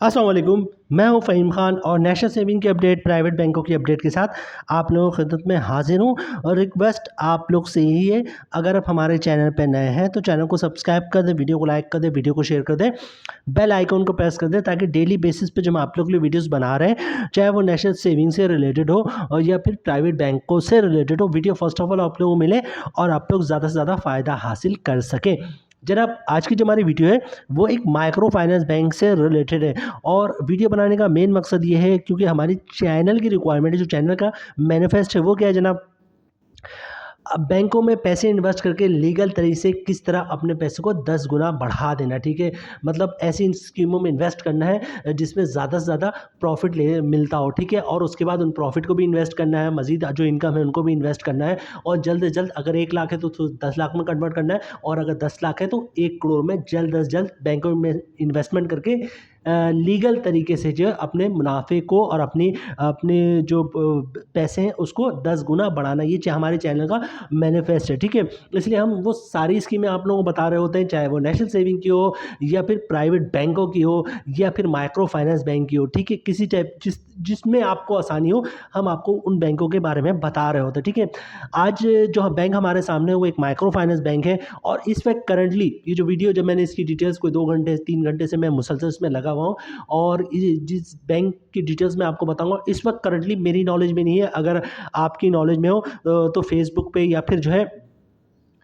अस्सलाम वालेकुम। मैं हूं फ़हीम खान और नेशनल सेविंग की अपडेट, प्राइवेट बैंकों की अपडेट के साथ आप लोगों की खिदमत में हाजिर हूं। और रिक्वेस्ट आप लोग से यही है, अगर आप हमारे चैनल पर नए हैं तो चैनल को सब्सक्राइब कर दें, वीडियो को लाइक कर दें, वीडियो को शेयर कर दें, बेल आइकन को प्रेस कर दें, ताकि डेली बेसिस पे जो हम आप लोग के लिए वीडियोस बना रहे हैं, चाहे वो नेशनल सेविंग से रिलेटेड हो और या फिर प्राइवेट बैंकों से रिलेटेड हो, वीडियो फर्स्ट ऑफ ऑल आप लोगों को मिले और आप लोग ज़्यादा से ज़्यादा फ़ायदा हासिल कर सकें। जनाब, आज की जो हमारी वीडियो है वो एक माइक्रो फाइनेंस बैंक से रिलेटेड है। और वीडियो बनाने का मेन मकसद ये है, क्योंकि हमारी चैनल की रिक्वायरमेंट है, जो चैनल का मैनिफेस्ट है वो क्या है जनाब, अब बैंकों में पैसे इन्वेस्ट करके लीगल तरीके से किस तरह अपने पैसे को 10 गुना बढ़ा देना। ठीक है, मतलब ऐसी स्कीमों में इन्वेस्ट करना है जिसमें ज़्यादा से ज़्यादा प्रॉफिट ले मिलता हो। ठीक है, और उसके बाद उन प्रॉफिट को भी इन्वेस्ट करना है, मजीद जो इनकम है उनको भी इन्वेस्ट करना है, और जल्द से जल्द अगर 1 लाख है तो 10 लाख में कन्वर्ट करना है, और अगर 10 लाख है तो 1 करोड़ में जल्द से जल्द बैंकों में इन्वेस्टमेंट करके लीगल तरीके से जो है अपने मुनाफे को और अपने जो पैसे हैं उसको 10 गुना बढ़ाना, ये हमारे चैनल का मैनिफेस्ट है। ठीक है, इसलिए हम वो सारी स्कीमें आप लोगों को बता रहे होते हैं, चाहे वो नेशनल सेविंग की हो या फिर प्राइवेट बैंकों की हो या फिर माइक्रो फाइनेंस बैंक की हो। ठीक है, किसी टाइप जिसमें आपको आसानी हो, हम आपको उन बैंकों के बारे में बता रहे होते हैं। ठीक है, आज जो बैंक हमारे सामने है वो एक माइक्रो फाइनेंस बैंक है, और इस वक्त करंटली ये जो वीडियो, जब मैंने इसकी डिटेल्स कोई 2 घंटे 3 घंटे से मैं मुसलसल इसमें लगा हुआ हूँ, और जिस बैंक की डिटेल्स मैं आपको बताऊंगा, इस वक्त करंटली मेरी नॉलेज में नहीं है। अगर आपकी नॉलेज में हो तो फेसबुक पे या फिर जो है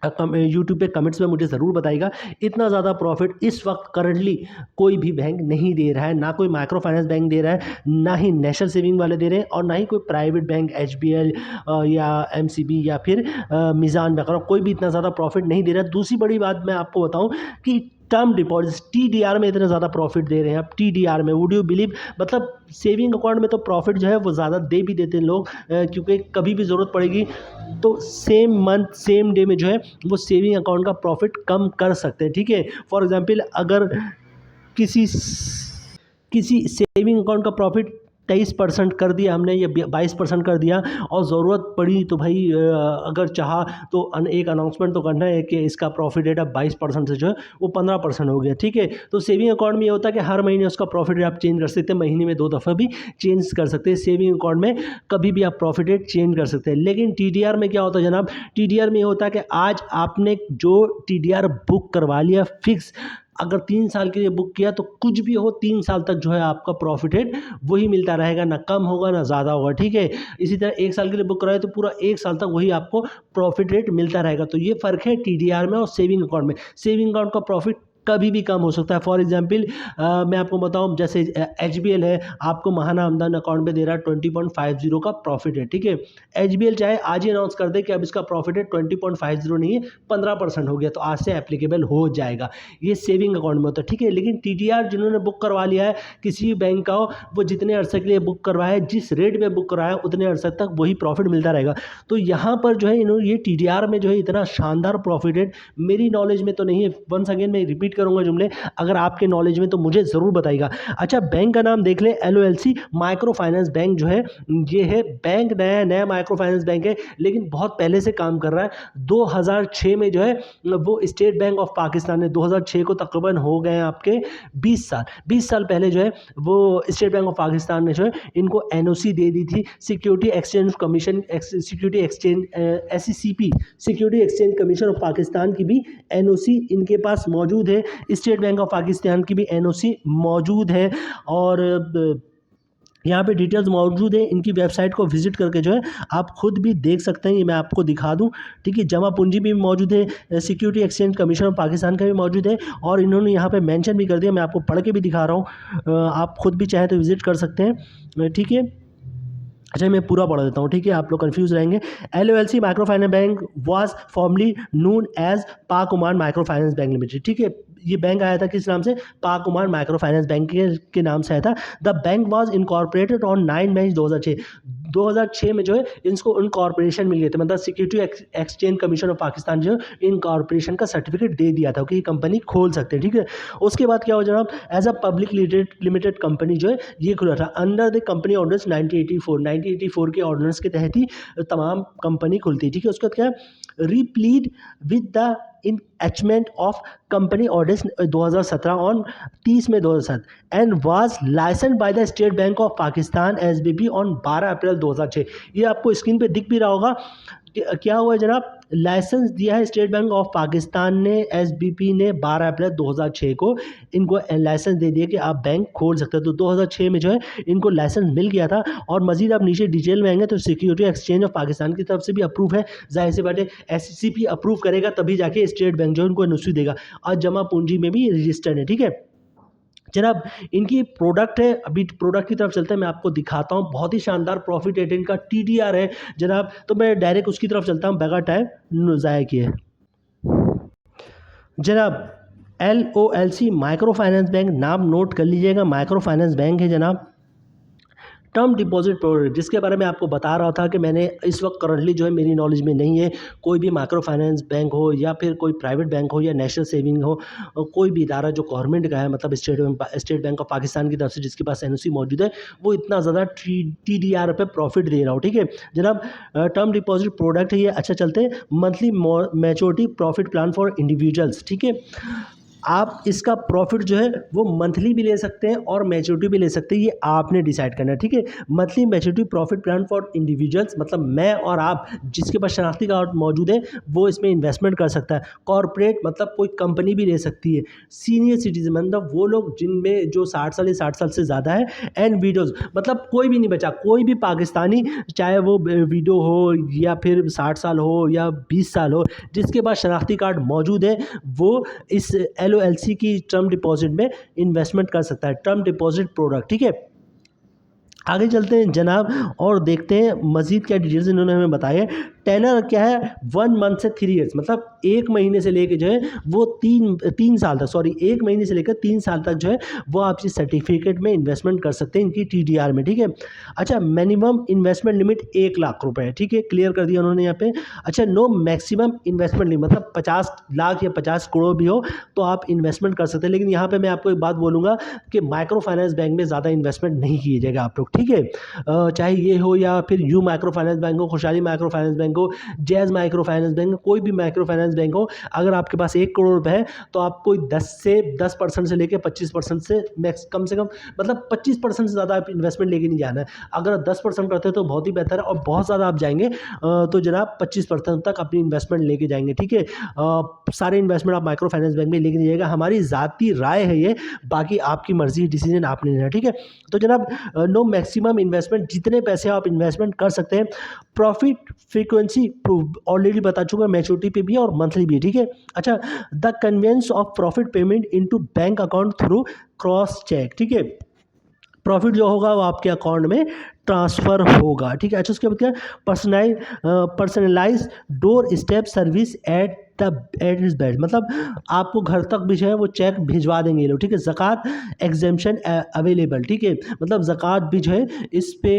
यूट्यूब पे कमेंट्स में मुझे ज़रूर बताइएगा। इतना ज़्यादा प्रॉफिट इस वक्त करंटली कोई भी बैंक नहीं दे रहा है, ना कोई माइक्रो फाइनेंस बैंक दे रहा है, ना ही नेशनल सेविंग वाले दे रहे हैं, और ना ही कोई प्राइवेट बैंक एचबीएल या एमसीबी या फिर मिज़ान वगैरह, कोई भी इतना ज़्यादा प्रॉफिट नहीं दे रहा है। दूसरी बड़ी बात मैं आपको बताऊं कि टर्म डिपॉजिट टीडीआर में इतना ज़्यादा प्रॉफिट दे रहे हैं। अब टीडीआर में, वुड यू बिलीव, मतलब सेविंग अकाउंट में तो प्रॉफिट जो है वो ज़्यादा दे भी देते हैं लोग, क्योंकि कभी भी ज़रूरत पड़ेगी तो सेम मंथ सेम डे में जो है वो सेविंग अकाउंट का प्रॉफिट कम कर सकते हैं। ठीक है, फॉर एग्जांपल अगर किसी किसी सेविंग अकाउंट का प्रॉफिट 23% कर दिया हमने या 22% कर दिया, और ज़रूरत पड़ी तो भाई अगर चाहा तो एक अनाउंसमेंट तो करना है कि इसका प्रॉफिट रेट अब 22% से जो है वो 15% हो गया। ठीक है, तो सेविंग अकाउंट में ये होता है कि हर महीने उसका प्रॉफिट रेट आप चेंज कर सकते हैं, महीने में 2 दफ़ा भी चेंज कर सकते हैं। सेविंग अकाउंट में कभी भी आप प्रॉफिट रेट चेंज कर सकते हैं। लेकिन टीडीआर में क्या होता है जनाब, टीडीआर में ये होता है कि आज आपने जो टीडीआर बुक करवा लिया फिक्स, अगर 3 साल के लिए बुक किया तो कुछ भी हो 3 साल तक जो है आपका प्रॉफिट रेट वही मिलता रहेगा, ना कम होगा ना ज़्यादा होगा। ठीक है, इसी तरह 1 साल के लिए बुक कराए तो पूरा 1 साल तक वही आपको प्रॉफिट रेट मिलता रहेगा। तो ये फ़र्क है टीडीआर में और सेविंग अकाउंट में। सेविंग अकाउंट का प्रॉफिट कभी भी कम हो सकता है। फॉर एग्जांपल मैं आपको बताऊं, जैसे एचबीएल है, आपको महाना आमदन अकाउंट में दे रहा है 20.50 का प्रॉफिट है। ठीक है, एचबीएल चाहे आज ही अनाउंस कर दे कि अब इसका प्रॉफिट है 20.50 नहीं है, 15% हो गया, तो आज से एप्लीकेबल हो जाएगा। ये सेविंग अकाउंट में होता है। ठीक है, लेकिन टीडीआर जिन्होंने बुक करवा लिया है किसी भी बैंक का हो, वो जितने अरसे के लिए बुक करवाया है, जिस रेट में बुक करवाया है उतने अरसे तक वही प्रॉफिट मिलता रहेगा। तो यहाँ पर जो है इन्होंने ये टीडीआर में जो है इतना शानदार प्रॉफिट रेट मेरी नॉलेज में तो नहीं है। वंस अगेन मैं रिपीट करूंगा जुमले, अगर आपके नॉलेज में तो मुझे ज़रूर बताइएगा। अच्छा, बैंक का नाम देख लें, एलओएलसी माइक्रो फाइनेंस बैंक जो है, ये है बैंक नया माइक्रो फाइनेंस बैंक है, लेकिन बहुत पहले से काम कर रहा है। 2006 में जो है वो स्टेट बैंक ऑफ पाकिस्तान ने, 2006 को तकरीबन हो गए आपके 20 साल पहले जो है वो स्टेट बैंक ऑफ पाकिस्तान ने जो है इनको एनओसी दे दी थी। Security exchange commission, security exchange SECP, security exchange commission of Pakistan की भी एनओसी इनके पास मौजूद है, स्टेट बैंक ऑफ पाकिस्तान की भी एनओसी मौजूद है, और यहाँ पे डिटेल्स मौजूद है। इनकी वेबसाइट को विजिट करके जो है आप खुद भी देख सकते हैं, ये मैं आपको दिखा दूँ। ठीक है, जमा पूंजी भी मौजूद है, security exchange commission of Pakistan का भी मौजूद है, और इन्होंने यहाँ पे मेंशन भी कर दिया, मैं आपको पढ़ के भी दिखा रहा हूँ, आप खुद भी चाहे तो विजिट कर सकते हैं। ठीक है, अच्छा मैं पूरा पढ़ा देता हूँ, ठीक है, आप लोग कंफ्यूज रहेंगे। LOLC micro finance bank was formerly known as Pak Oman micro finance bank limited. ठीक है, ये बैंक आया था किस नाम से, पाक ओमान माइक्रो फाइनेंस बैंक के नाम से आया था। The bank was incorporated on 9 मई 2006। 2006 में जो है इनको इनकॉर्पोरेशन मिल गए थे, मतलब security exchange commission of Pakistan जो इनकॉर्पोरेशन का सर्टिफिकेट दे दिया था कि ये कंपनी खोल सकते हैं, ठीक है। उसके बाद क्या हुआ जनाब, as a public limited company जो है ये खुला था अंडर द कंपनी ऑर्डिनेंस 1984 के ऑर्डिनेंस के तहत ही तमाम कंपनी खुलती है, ठीक है। उसके बाद क्या है, repealed with the enactment of company ordinance 2017 on 30 May 2007 and was license by the state bank of Pakistan SBP on 12 April 2006। ये आपको स्क्रीन पे दिख भी रहा होगा। क्या हुआ है जनाब, लाइसेंस दिया है स्टेट बैंक ऑफ पाकिस्तान ने, एसबीपी ने 12 अप्रैल 2006 को इनको लाइसेंस दे दिया कि आप बैंक खोल सकते हो। तो 2006 में जो है इनको लाइसेंस मिल गया था। और मजीद आप नीचे डिटेल में आएंगे तो सिक्योरिटी एक्सचेंज ऑफ पाकिस्तान की तरफ से भी अप्रूव है, जाहिर सी बात है एससीपी अप्रूव करेगा तभी जाके स्टेट बैंक जो इनको एनओसी देगा, और जमा पूंजी में भी रजिस्टर्ड है, ठीक है जनाब। इनकी प्रोडक्ट है, अभी प्रोडक्ट की तरफ चलते हैं, मैं आपको दिखाता हूँ। बहुत ही शानदार प्रॉफिट रेट इनका टीडीआर है जनाब। तो मैं डायरेक्ट उसकी तरफ चलता हूँ बगैर टाइम ज़ाया किए जनाब। LOLC माइक्रो फाइनेंस बैंक, नाम नोट कर लीजिएगा, माइक्रो फाइनेंस बैंक है जनाब। टर्म डिपॉजिट प्रोडक्ट जिसके बारे में आपको बता रहा था कि मैंने इस वक्त करंटली जो है मेरी नॉलेज में नहीं है, कोई भी माइक्रो फाइनेंस बैंक हो या फिर कोई प्राइवेट बैंक हो या नेशनल सेविंग हो, कोई भी इदारा जो गवर्नमेंट का है, मतलब स्टेट बैंक ऑफ पाकिस्तान की तरफ से जिसके पास एनओसी मौजूद है, वो इतना ज़्यादा TDR पे प्रॉफिट दे रहा हो, ठीक है जनाब। टर्म डिपॉजिट प्रोडक्ट है ये। अच्छा चलते हैं, monthly maturity profit plan for individuals, ठीक है। आप इसका प्रॉफिट जो है वो मंथली भी ले सकते हैं और मैच्योरिटी भी ले सकते हैं, ये आपने डिसाइड करना है, ठीक है। Monthly maturity profit plan for individuals मतलब मैं और आप जिसके पास शनाख्ती कार्ड मौजूद है वो इसमें इन्वेस्टमेंट कर सकता है। कॉर्पोरेट मतलब कोई कंपनी भी ले सकती है। सीनियर सिटीजन मतलब वो लोग जिनमें जो 60 साल या 60 साल से ज़्यादा है। एंड वीडियोज़ मतलब कोई भी नहीं बचा, कोई भी पाकिस्तानी, चाहे वो वीडियो हो या फिर 60 साल हो या 20 साल हो, जिसके पास शनाख्ती कार्ड मौजूद है वो इस LOLC की टर्म डिपॉजिट में इन्वेस्टमेंट कर सकता है, टर्म डिपॉजिट प्रोडक्ट, ठीक है। आगे चलते हैं जनाब और देखते हैं मजीद क्या डिटेल्स इन्होंने हमें बताया। टेनर क्या है, 1 मंथ से 3 ईयर्स, मतलब 1 महीने से लेकर जो है वो तीन साल तक, सॉरी 1 महीने से लेकर 3 साल तक जो है वो आप इस सर्टिफिकेट में इन्वेस्टमेंट कर सकते हैं इनकी TDR में, ठीक है। अच्छा, मिनिमम इन्वेस्टमेंट लिमिट 1 लाख रुपए है, ठीक है, क्लियर कर दिया उन्होंने यहाँ पे। अच्छा, नो मैक्सिमम इन्वेस्टमेंट लिमिट मतलब 50 लाख या 50 करोड़ भी हो तो आप इन्वेस्टमेंट कर सकते हैं। लेकिन यहाँ पे मैं आपको एक बात बोलूँगा कि माइक्रो फाइनेंस बैंक में ज़्यादा इन्वेस्टमेंट नहीं किया जाएगा आप लोग, ठीक है। चाहे ये हो या फिर यू माइक्रो फाइनेंस बैंक हो, खुशहाली माइक्रो फाइनेंस बैंक हो, जैज़ माइक्रो फाइनेंस बैंक, कोई भी माइक्रो फाइनेंस बैंक हो, अगर आपके पास 1 करोड़ रुपए है तो आपको 10% से लेकर 25% से मैक्स कम से कम मतलब 25% से ज़्यादा आप इन्वेस्टमेंट लेके नहीं जाना है। अगर 10% करते हैं तो बहुत ही बेहतर है, और बहुत ज़्यादा आप जाएंगे तो जनाब 25% तक अपनी इन्वेस्टमेंट लेके जाएंगे, ठीक है। सारे इन्वेस्टमेंट आप माइक्रो फाइनेंस बैंक में लेके नहीं जाएगा, हमारी ज़ाती राय है ये, बाकी आपकी मर्जी, डिसीजन आपने लेना, ठीक है। तो जनाब नो मैक्सिमम इन्वेस्टमेंट, जितने पैसे आप इन्वेस्टमेंट कर सकते हैं। प्रॉफिट फ्रीक्वेंसी ऑलरेडी बता चुका, मैच्योरिटी पे भी है और मंथली भी है, ठीक है। अच्छा, the convenience of profit payment into bank account through cross cheque, ठीक है। प्रॉफिट जो होगा वो आपके अकाउंट में ट्रांसफ़र होगा, ठीक है। अच्छा, उसके बाद क्या, personalize door step service at his bed, मतलब आपको घर तक भी जो है वो चेक भिजवा देंगे ये लोग, ठीक है। ज़कात एग्जेम्पशन अवेलेबल, ठीक है, मतलब ज़कात भी जो है इस पे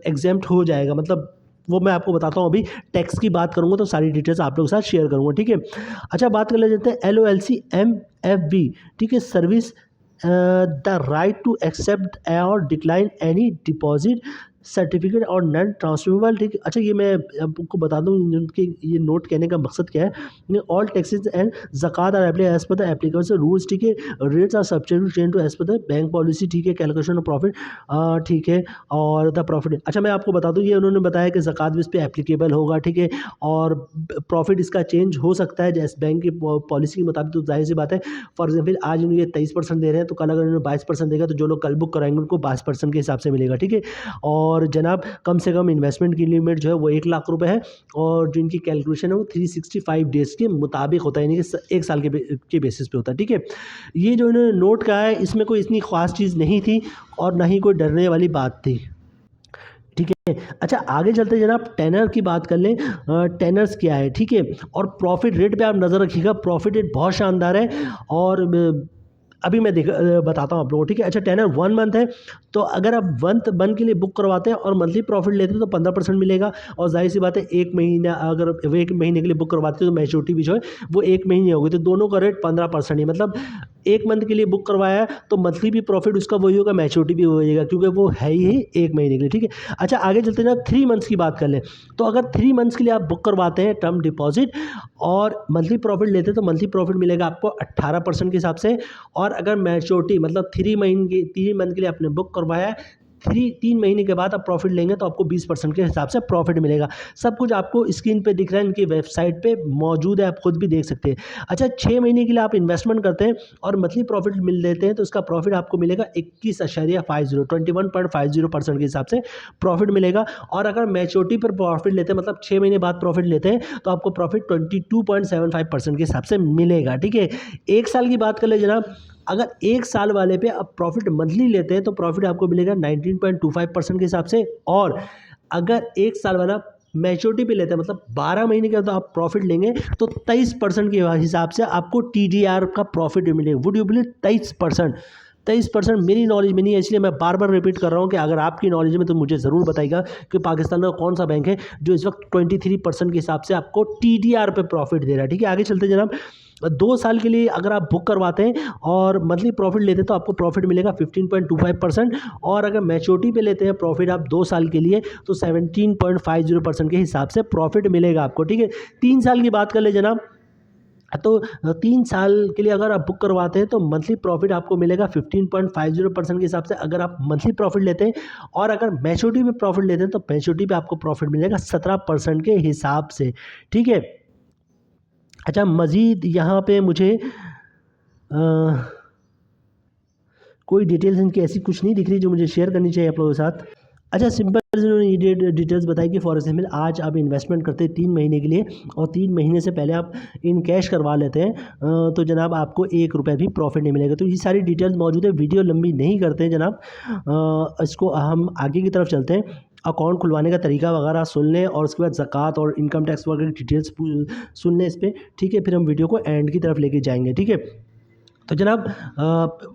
एग्जेम्प्ट हो जाएगा, मतलब वो मैं आपको बताता हूँ। अभी टैक्स की बात करूँगा तो सारी डिटेल्स आप लोगों के साथ शेयर करूँगा, ठीक है। अच्छा, बात कर लेते हैं LOLC MFB, ठीक है, service the right to accept और डिक्लाइन एनी डिपॉजिट सर्टिफिकेट और नॉन ट्रांसफरेबल, ठीक है। अच्छा, ये मैं आपको बता दूँ इनके ये नोट कहने का मकसद क्या है। All taxes and zakat are apply as per the applicable rules, ठीक है। Rates are subject to change to as per the bank policy, ठीक है। कैलकुलेशन ऑफ प्रॉफिट, ठीक है, और द प्रॉफिट। अच्छा, मैं आपको बता दूँ ये उन्होंने बताया कि ज़कात भी इस पर एप्लीकेबल होगा, ठीक है, और प्रॉफिट इसका चेंज हो सकता है जैसे बैंक की पॉलिसी के मुताबिक, तो जाहिर सी बात है। फॉर एग्जाम्पल आज इन्हें 23% दे रहे हैं तो कल अगर इन्होंने 22% देगा तो जो लोग कल बुक कराएंगे उनको 22% के हिसाब से मिलेगा, ठीक है। और जनाब कम से कम इन्वेस्टमेंट की लिमिट जो है वो 1 लाख रुपए है, और जो इनकी कैलकुलेशन है वो 365 डेज़ के मुताबिक होता है, यानी कि 1 साल के बेसिस पे होता है, ठीक है। ये जो इन्होंने नोट कहा है इसमें कोई इतनी ख़ास चीज़ नहीं थी और ना ही कोई डरने वाली बात थी, ठीक है। अच्छा, आगे चलते जनाब टेनर की बात कर लें। टेनर्स क्या है, ठीक है, और प्रॉफिट रेट पे आप नज़र रखिएगा। प्रॉफिट रेट बहुत शानदार है और अभी मैं बताता हूँ आप लोगों को, ठीक है। अच्छा, टेनर 1 मंथ है, तो अगर आप 1 मंथ के लिए बुक करवाते हैं और मंथली प्रॉफिट लेते हैं तो 15% मिलेगा। और जाहिर सी बात है, 1 महीना अगर 1 महीने के लिए बुक करवाते हो तो मैच्योरिटी भी जो है वो 1 महीने होगी, तो दोनों का रेट 15% ही, मतलब 1 मंथ के लिए बुक करवाया है तो मंथली भी प्रॉफिट उसका वही होगा, मैच्योरिटी भी वही होगा, क्योंकि वो है ही 1 महीने के लिए, ठीक है। अच्छा, आगे चलते हैं ना, 3 मंथ्स की बात कर लें। तो अगर 3 मंथ्स के लिए आप बुक करवाते हैं टर्म डिपॉजिट और मंथली प्रॉफिट लेते हैं तो मंथली प्रॉफिट मिलेगा आपको 18% के हिसाब से। और अगर मैच्योरिटी मतलब 3 मंथ के लिए आपने बुक करवाया है, 3 महीने के बाद आप प्रॉफिट लेंगे तो आपको 20% के हिसाब से प्रॉफिट मिलेगा। सब कुछ आपको स्क्रीन पे दिख रहा है, इनकी वेबसाइट पे मौजूद है, आप खुद भी देख सकते हैं। अच्छा, 6 महीने के लिए आप इन्वेस्टमेंट करते हैं और मंथली प्रॉफिट मिल लेते हैं तो उसका प्रॉफिट आपको मिलेगा 21.50% के हिसाब से प्रॉफिट मिलेगा। और अगर मैच्योरिटी पर प्रॉफिट लेते हैं, मतलब 6 महीने बाद प्रॉफिट लेते हैं, तो आपको प्रॉफिट 22.75% के हिसाब से मिलेगा, ठीक है। 1 साल की बात कर ले जनाब, अगर 1 साल वाले पे आप प्रॉफिट मंथली लेते हैं तो प्रॉफिट आपको मिलेगा 19.25% के हिसाब से। और अगर 1 साल वाला मैच्योरिटी पे लेते हैं, मतलब 12 महीने के बाद आप प्रॉफिट लेंगे तो 23% के हिसाब से आपको TDR का प्रॉफिट मिलेगा। Would you believe, 23%? 23% मेरी नॉलेज में नहीं है, इसलिए मैं बार बार रिपीट कर रहा हूँ कि अगर आपकी नॉलेज में तो मुझे ज़रूर बताइएगा कि पाकिस्तान का कौन सा बैंक है जो इस वक्त 23% के हिसाब से आपको TDR पे प्रॉफिट दे रहा है, ठीक है। आगे चलते जनाब, 2 साल के लिए अगर आप बुक करवाते हैं और मंथली प्रॉफिट लेते हैं तो आपको प्रॉफिट मिलेगा 15.25%। और अगर मैच्योरिटी पे लेते हैं प्रॉफिट आप 2 साल के लिए तो 17.50% के हिसाब से प्रॉफिट मिलेगा आपको, ठीक है। 3 साल की बात कर ले जनाब, तो 3 साल के लिए अगर आप बुक करवाते हैं तो मंथली प्रॉफिट आपको मिलेगा 15.50% के हिसाब से, अगर आप मंथली प्रॉफिट लेते हैं। और अगर मैच्योरिटी पे प्रॉफिट लेते हैं तो मैच्योरिटी पे आपको प्रॉफिट मिलेगा 17% के हिसाब से, ठीक है। अच्छा, मज़ीद यहाँ पे मुझे अ, कोई डिटेल्स इनकी ऐसी कुछ नहीं दिख रही जो मुझे शेयर करनी चाहिए आप लोगों के साथ। अच्छा, सिंपल इन्होंने ये डिटेल्स बताई कि फॉर एग्जाम्पल आज आप इन्वेस्टमेंट करते हैं 3 महीने के लिए और 3 महीने से पहले आप इन कैश करवा लेते हैं, तो जनाब आपको 1 रुपये भी प्रॉफिट नहीं मिलेगा। तो ये सारी डिटेल्स मौजूद है, वीडियो लंबी नहीं करते हैं जनाब। इसको हम आगे की तरफ चलते हैं। अकाउंट खुलवाने का तरीका वगैरह सुन लें और उसके बाद ज़कात और इनकम टैक्स वगैरह की डिटेल्स सुन लें इस पर, ठीक है। फिर हम वीडियो को एंड की तरफ लेके जाएंगे, ठीक है। तो जनाब,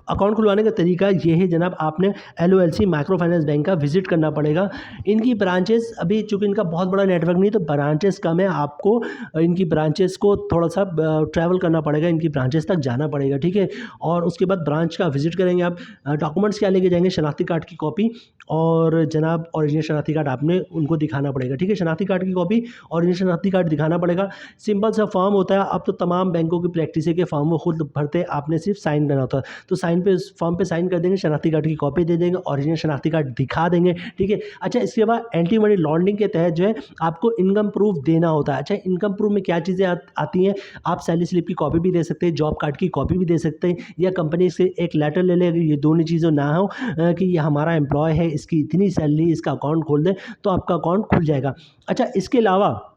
अकाउंट खुलवाने का तरीका ये है जनाब, आपने LOLC माइक्रो फाइनेंस बैंक का विजिट करना पड़ेगा। इनकी ब्रांचेस अभी चूँकि इनका बहुत बड़ा नेटवर्क नहीं तो ब्रांचेस कम है, आपको इनकी ब्रांचेस को थोड़ा सा ट्रैवल करना पड़ेगा, इनकी ब्रांचेस तक जाना पड़ेगा, ठीक है। और उसके बाद ब्रांच का विजिट करेंगे आप। डॉक्यूमेंट्स क्या लेके जाएंगे, शनाख्ती कार्ड की कॉपी और जनाब ओरिजिनल शनाख्ती कार्ड आपने उनको दिखाना पड़ेगा, ठीक है। शनाख्ती कार्ड की कॉपी, ओरिजिनल शनाख्ती कार्ड दिखाना पड़ेगा। सिंपल सा फॉर्म होता है, अब तो तमाम बैंकों की प्रैक्टिस है कि फॉर्म वो खुद भरते, आपने सिर्फ साइन करना होता है। तो साइन पे फॉर्म पे साइन कर देंगे, शनाख्ती कार्ड की कॉपी दे देंगे, ओरिजिनल शनाख्ती कार्ड दिखा देंगे, ठीक है। अच्छा, इसके बाद एंटी मनी लॉन्ड्रिंग के तहत जो है आपको इनकम प्रूफ देना होता है। अच्छा, इनकम प्रूफ में क्या चीज़ें आती हैं, आप सैलरी स्लिप की कॉपी भी दे सकते हैं, जॉब कार्ड की कॉपी भी दे सकते हैं, या कंपनी से एक लेटर ले लें। अगर ये दोनों चीज़ें ना हो कि ये हमारा एम्प्लॉय है, इसकी इतनी सैलरी, इसका अकाउंट खोल दें, तो आपका अकाउंट खुल जाएगा। अच्छा, इसके अलावा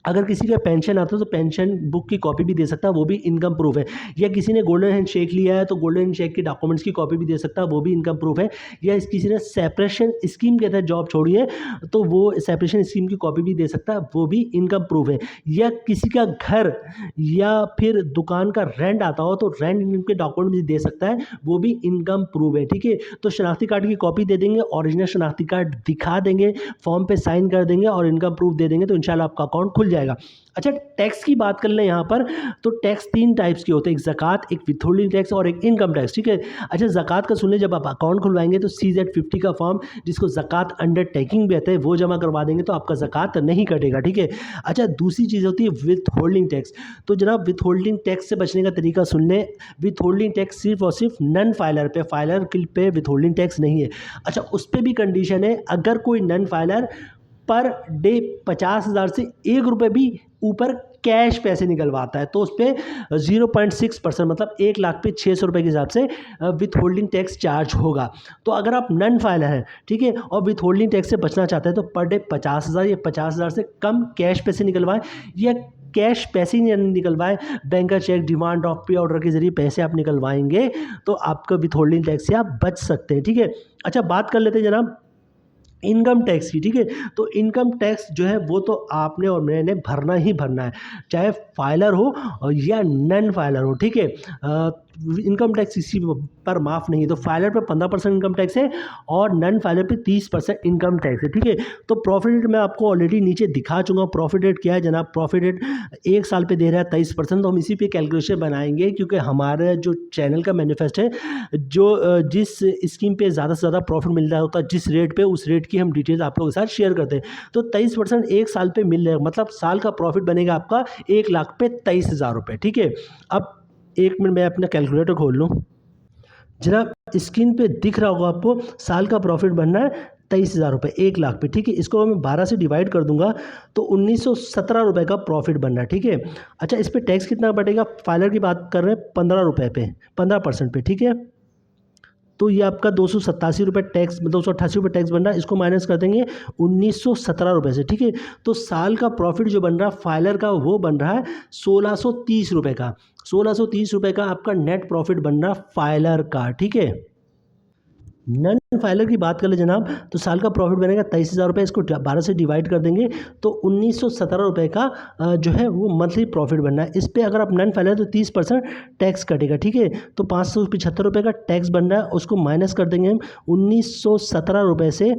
अगर किसी का पेंशन आता है तो पेंशन बुक की कॉपी भी दे सकता है, वो भी इनकम प्रूफ है। या किसी ने गोल्डन हैंड शेक लिया है तो गोल्डन हैंड शेक के डॉक्यूमेंट्स की कॉपी भी दे सकता है, वो भी इनकम प्रूफ है। या किसी ने सेपरेशन स्कीम के तहत जॉब छोड़ी है तो वो सेपरेशन स्कीम की कॉपी भी दे सकता है, वो भी इनकम प्रूफ है। या किसी का घर या फिर दुकान का रेंट आता हो तो रेंट इनकम के डॉक्यूमेंट भी दे सकता है, वो भी इनकम प्रूफ है, ठीक है। तो शनाख्ती कार्ड की कॉपी दे देंगे, ओरिजिनल शनाख्ती कार्ड दिखा देंगे, फॉर्म पे साइन कर देंगे और इनकम प्रूफ दे देंगे, तो इंशाल्लाह आपका अकाउंट खुल जाएगा। अच्छा, टैक्स की बात कर लें यहाँ पर, तो टैक्स 3 टाइप्स के होते हैं, एक ज़कात, एक विथहोल्डिंग टैक्स और एक इनकम टैक्स, ठीक है। अच्छा, ज़कात का सुन लें, जब आप अकाउंट खुलवाएंगे तो CZ50 का फॉर्म, जिसको ज़कात अंडरटेकिंग भी कहते हैं, वो जमा करवा देंगे तो आपका ज़कात नहीं कटेगा, ठीक है। अच्छा, दूसरी चीज़ होती है विथहोल्डिंग टैक्स। तो जनाब विथहोल्डिंग टैक्स से बचने का तरीका सुन लें। विथहोल्डिंग टैक्स सिर्फ और सिर्फ नन फाइलर पे, फाइलर पे विथहोल्डिंग टैक्स नहीं है। अच्छा, उस पर भी कंडीशन है, अगर कोई नन फाइलर पर डे 50,000 से 1 रुपये भी ऊपर कैश पैसे निकलवाता है तो उस पर 0.6% मतलब 1 लाख पे 600 रुपये के हिसाब से विथ होल्डिंग टैक्स चार्ज होगा। तो अगर आप नन फाइलर हैं, ठीक है, और विथ होल्डिंग टैक्स से बचना चाहते हैं तो पर डे 50,000 या 50,000 से कम कैश पैसे निकलवाएं, या कैश पैसे ही नहीं निकलवाएं, बैंक का चेक, डिमांड ड्राफ्ट, पे ऑर्डर के जरिए पैसे आप निकलवाएंगे तो आपका विथ होल्डिंग टैक्स से आप बच सकते हैं, ठीक है। अच्छा, बात कर लेते हैं जनाब इनकम टैक्स की, ठीक है। तो इनकम टैक्स जो है वो तो आपने और मैंने भरना ही भरना है, चाहे फाइलर हो या नन फाइलर हो, ठीक है। इनकम टैक्स इसी पर माफ़ नहीं है। तो फाइलर पे 15% इनकम टैक्स है और नॉन फाइलर पे 30% इनकम टैक्स है, ठीक है। तो प्रॉफिट रेट मैं आपको ऑलरेडी नीचे दिखा चुका हूँ। प्रॉफिट रेट क्या है जनाब, प्रॉफिट रेट 1 साल पे दे रहा है 23%। तो हम इसी पे कैलकुलेशन बनाएंगे क्योंकि हमारे जो चैनल का मैनिफेस्ट है, जो जिस स्कीम पे ज़्यादा से ज़्यादा प्रॉफिट मिल रहा होता है, जिस रेट पे, उस रेट की हम डिटेल आप लोगों के साथ शेयर करते हैं। तो 23% 1 साल पे मिल रहा है, मतलब साल का प्रॉफिट बनेगा आपका 1,00,000 पे 23,000 रुपये, ठीक है। अब 1 मिनट मैं अपना कैलकुलेटर खोल लूँ। जनाब स्क्रीन पे दिख रहा होगा आपको, साल का प्रॉफिट बनना है 23,000 रुपये 1,00,000 पे, ठीक है। इसको मैं 12 से डिवाइड कर दूंगा तो 1,917 रुपये का प्रॉफिट बनना है, ठीक है। अच्छा, इस पर टैक्स कितना बढ़ेगा, फाइलर की बात कर रहे हैं 15 रुपये पे, 15% पे, ठीक है। तो ये आपका 287 रुपये टैक्स, 288 रुपये टैक्स बन रहा है। इसको माइनस कर देंगे 1,917 रुपये से, ठीक है। तो साल का प्रॉफिट जो बन रहा है फाइलर का, वो बन रहा है 1,630 रुपये का। 1,630 रुपये का आपका नेट प्रॉफिट बन रहा है फाइलर का, ठीक है। नन फाइलर की बात कर ले जनाब, तो साल का प्रॉफिट बनेगा 23,000 रुपये। इसको 12 से डिवाइड कर देंगे तो 1,917 रुपये का जो है वो मंथली प्रॉफिट बनना है। इस पर अगर आप नन फाइलर तो 30% टैक्स कटेगा, ठीक है। तो 575 रुपये का टैक्स बन रहा है, उसको माइनस कर देंगे हम 1,917 रुपये से।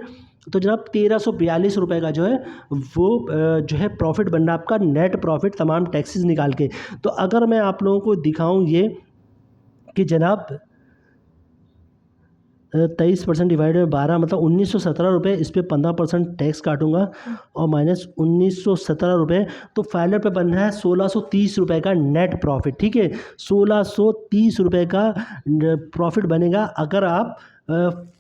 तो जनाब 1,342 रुपये का जो है वो जो है प्रॉफिट बन रहा है आपका, नेट प्रॉफिट तमाम टैक्सेस निकाल के। तो अगर मैं आप लोगों को दिखाऊँ ये कि जनाब 23% डिवाइड में 12, मतलब 1,917 रुपये। इस पर 15% टैक्स काटूंगा और माइनस 1,917 रुपये। तो फाइलर पे बन रहा है 1,630 रुपये का नेट प्रॉफिट, ठीक है। 1,630 रुपये का प्रॉफिट बनेगा अगर आप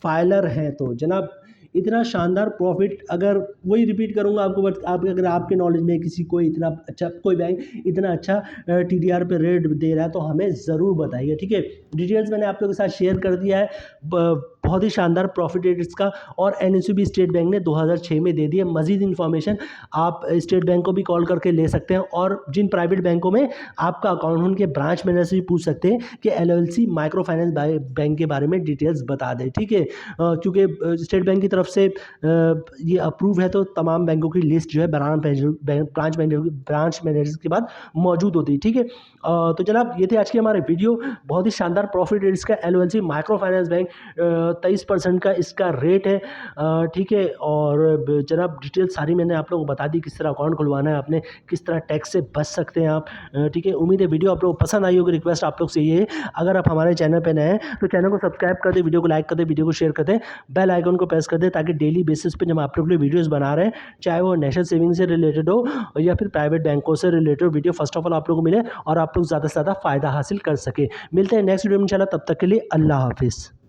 फाइलर हैं तो। जनाब इतना शानदार प्रॉफिट, अगर वही रिपीट करूंगा आपको, बट आप अगर आपके नॉलेज में किसी कोई इतना अच्छा, कोई बैंक इतना अच्छा TDR पे रेट दे रहा है तो हमें ज़रूर बताइए, ठीक है। डिटेल्स मैंने आप लोगों के साथ शेयर कर दिया है। बहुत ही शानदार प्रॉफिट रेट इसका, और NSE भी स्टेट बैंक ने 2006 में दे दिया। मज़ीद इन्फॉर्मेशन आप स्टेट बैंक को भी कॉल करके ले सकते हैं, और जिन प्राइवेट बैंकों में आपका अकाउंट है उनके ब्रांच मैनेजर से भी पूछ सकते हैं कि LLC माइक्रो फाइनेंस बैंक के बारे में डिटेल्स बता दें, ठीक है। क्योंकि स्टेट बैंक की तरफ से ये अप्रूव है, तो तमाम बैंकों की लिस्ट जो है ब्रांच मैनेजर के बाद मौजूद होती है, ठीक है। तो जनाब ये थे आज के हमारे वीडियो। बहुत ही शानदार प्रॉफिट रेट इसका, LLC माइक्रो फाइनेंस बैंक 23% का इसका रेट है, ठीक है। और जनाब डिटेल सारी मैंने आप लोगों को बता दी, किस तरह अकाउंट खुलवाना है आपने, किस तरह टैक्स से बच सकते हैं आप, ठीक है। उम्मीद है वीडियो आप लोगों को पसंद आई होगी। रिक्वेस्ट आप लोग से ये है, अगर आप हमारे चैनल पर नए हैं तो चैनल को सब्सक्राइब कर दे, वीडियो को लाइक कर दे, वीडियो को शेयर कर दे, बेल आइकन को प्रेस कर दे, ताकि डेली बेसिस पे जब आप लोग वीडियोस बना रहे हैं, चाहे वो नेशनल सेविंग से रिलेटेड हो या फिर प्राइवेट बैंकों से related video, first of all आप लोगों को मिले और आप लोग ज़्यादा से ज़्यादा फ़ायदा हासिल कर सके। मिलते हैं नेक्स्ट वीडियो में इंशाल्लाह, तब तक के लिए अल्लाह हाफिज़।